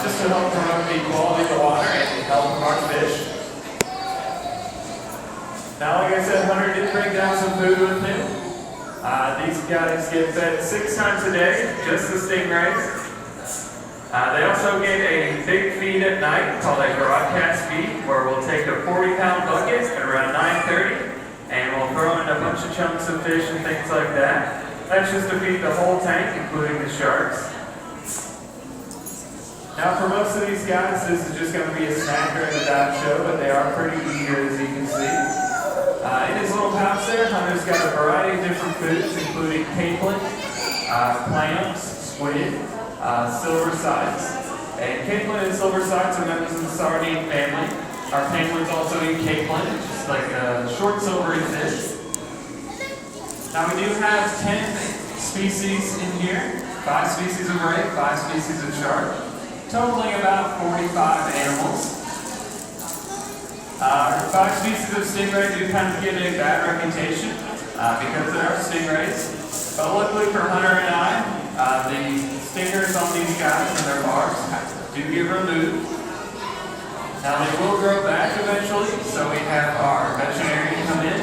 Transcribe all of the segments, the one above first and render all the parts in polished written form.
just to help promote the quality of the water and help our fish. Now, like I said, Hunter did bring down some food with him. These guys get fed 6 times a day, just the Stingrays. They also get a big feed at night called a broadcast feed, where we'll take a 40-pound bucket at around 9:30, and we'll throw in a bunch of chunks of fish and things like that. That's just to feed the whole tank, including the sharks. Now, for most of these guys, this is just going to be a snack during the dive show, but they are pretty eager, as you can see. In his little pouch there, Hunter's got a variety of different foods, including capelin, clams, squid, silver sides. And capelin and silver sides are members of the sardine family. Our penguins also eat capelin, it's just like a short silvery fish. Now, we do have 10 species in here, 5 species of ray, 5 species of shark, totaling about 45 animals. Our 5 species of stingray do kind of get a bad reputation because they are stingrays. But luckily for Hunter and I, the stingers on these guys and their barbs do get removed. Now, they will grow back eventually, so we have our veterinarian come in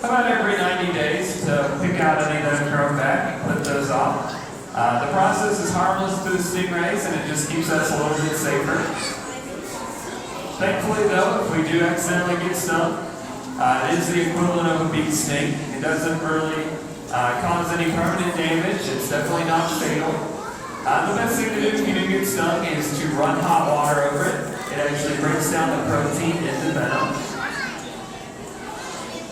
about every 90 days to pick out any that have grown back and clip those off. The process is harmless to the stingrays, and it just keeps us a little bit safer. Thankfully, though, if we do accidentally get stung, it is the equivalent of a bee sting. It doesn't really cause any permanent damage. It's definitely not fatal. The best thing to do if you do get stung is to run hot water over it. It actually breaks down the protein into venom.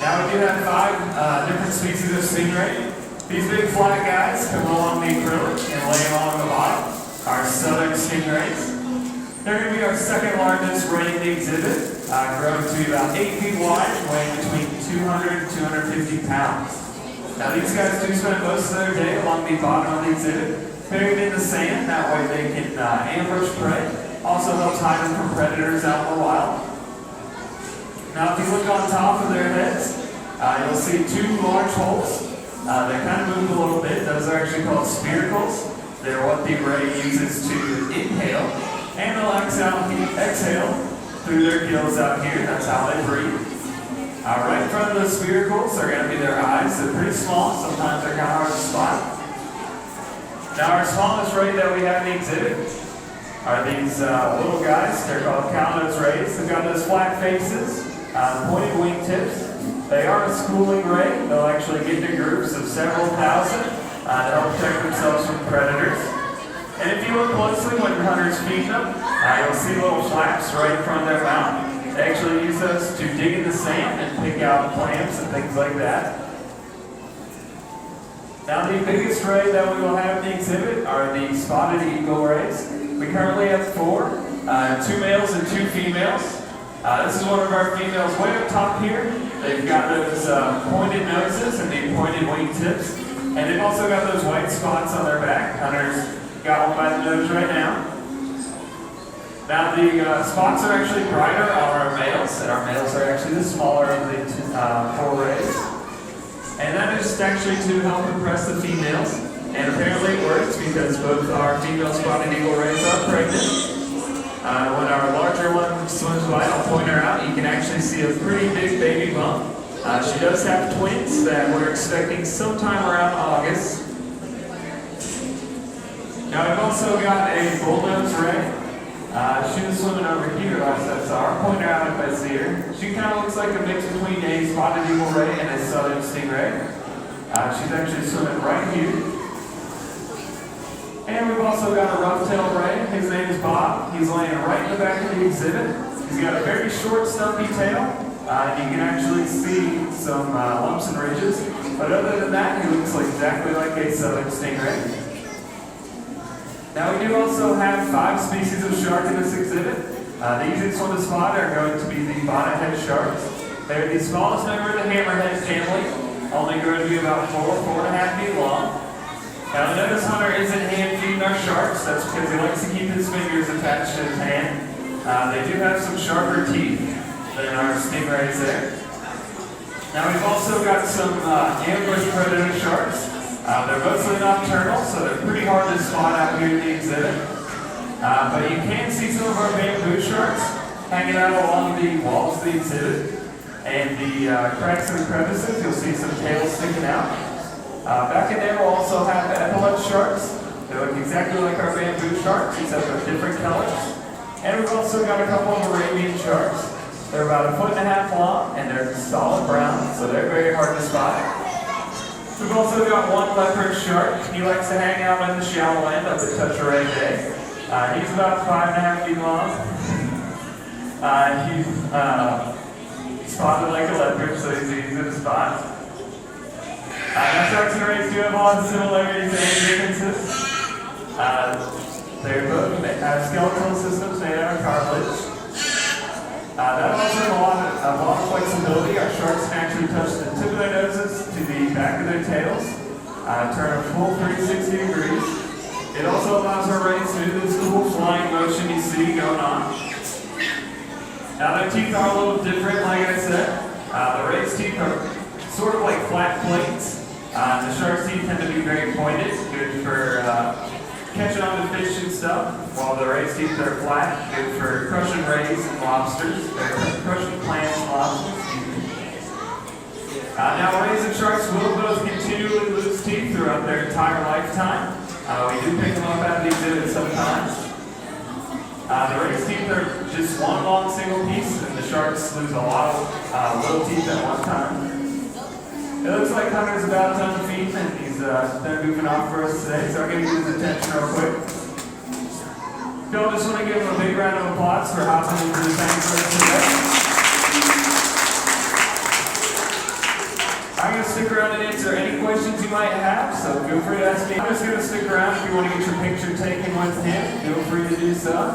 Now, we do have 5 different species of stingray. These big flat guys come along the acrylic and lay along the bottom. Our southern stingrays. They're going to be our second largest ray in the exhibit, growing to be about 8 feet wide and weighing between 200 and 250 pounds. Now, these guys do spend most of their day along the bottom of the exhibit, buried in the sand. That way they can ambush prey. Also helps hide them from predators out in the wild. Now, if you look on top of their heads, you'll see 2 large holes. They kind of move a little bit. Those are actually called spiracles. They're what the ray uses to inhale. And they'll exhale through their gills out here. That's how they breathe. Right in front of those spiracles are going to be their eyes. They're pretty small. Sometimes they're kind of hard to spot. Now, our smallest ray that we have in the exhibit are these little guys. They're called cow-nose rays. They've got those flat faces, pointed wingtips. They are a schooling ray. They'll actually get into groups of several thousand to help protect themselves from predators. And if you look closely when Hunter's feeding them, you'll see little flaps right in front of their mouth. They actually use those to dig in the sand and pick out clams and things like that. Now, the biggest ray that we will have in the exhibit are the spotted eagle rays. We currently have 4, 2 males and 2 females. This is one of our females way up top here. They've got those pointed noses and the pointed wingtips. And they've also got those white spots on their back. Hunter's got one by the nose right now. Now, the spots are actually brighter on our males, and our males are actually the smaller of the 4 rays. And that is actually to help impress the females. And apparently it works because both our female spotted eagle rays are pregnant. When our larger one swims by, I'll point her out, you can actually see a pretty big baby bump. She does have twins that we're expecting sometime around August. Now, we've also got a bullnose ray. She was swimming over here last I saw her. I'll point her out if I see her. She kind of looks like a mix between a spotted eagle ray and a southern stingray. She's actually swimming right here. And we've also got a rough-tailed ray. His name is Bob. He's laying right in the back of the exhibit. He's got a very short, stumpy tail. You can actually see some lumps and ridges. But other than that, he looks like exactly like a southern stingray. Now, we do also have 5 species of shark in this exhibit. The easiest one to spot are going to be the bonnethead sharks. They're the smallest member of the hammerhead family, only going to be about 4.5 feet long. Now, notice Hunter isn't hand feeding our sharks. That's because he likes to keep his fingers attached to his hand. They do have some sharper teeth than our stingrays there. Now, we've also got some ambush predator sharks. They're mostly nocturnal, so they're pretty hard to spot out here in the exhibit. But you can see some of our bamboo sharks hanging out along the walls of the exhibit. And the cracks and crevices, you'll see some tails sticking out. Back in there we'll also have epaulette sharks. They look exactly like our bamboo sharks, except they're different colors. And we've also got a couple of Arabian sharks. They're about 1.5 feet long, and they're solid brown, so they're very hard to spot. We've also got one leopard shark. He likes to hang out in the shallow end of the Touch-A-Ray Bay. He's about 5.5 feet long. He's spotted like a leopard, so he's easy to spot. Now, sharks and rays do have a lot of similarities and differences. They both have skeletal systems made out of cartilage. That allows them a lot of flexibility. Our sharks can actually touch the tip of their noses to the back of their tails, turn a full 360 degrees. It also allows our rays to do this cool flying motion you see going on. Now their teeth are a little different, like I said. The rays' teeth are sort of like flat plates. The shark's teeth tend to be very pointed, good for catching on to fish and stuff, while the rays' teeth are flat, good for crushing rays and lobsters, crushing clams and lobsters. Now rays and sharks will both continually lose teeth throughout their entire lifetime. We do pick them up out of the exhibit sometimes. The rays' teeth are just one long single piece, and the sharks lose a lot of little teeth at one time. It looks like Hunter's about done feeding, and he's done goofing off for us today, so I'm going to get his attention real quick. Phil, just want to give him a big round of applause for hopping into the tank for us today. I'm going to stick around and answer any questions you might have, so feel free to ask me. I'm just going to stick around if you want to get your picture taken with him. Feel free to do so.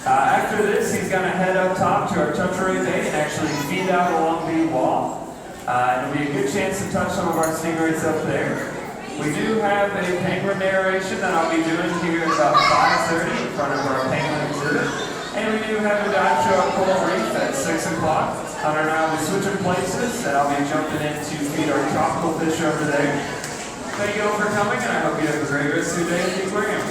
After this, he's going to head up top to our Touch-A-Ray Bay and actually feed out along the wall. It'll be a good chance to touch some of our stingrays up there. We do have a penguin narration that I'll be doing here at about 5:30 in front of our penguin exhibit. And we do have a dive show at Coral Reef at 6 o'clock. Hunter and I will be switching places, and I'll be jumping in to feed our tropical fish over there. Thank you all for coming, and I hope you have a great rest of your day at the aquarium.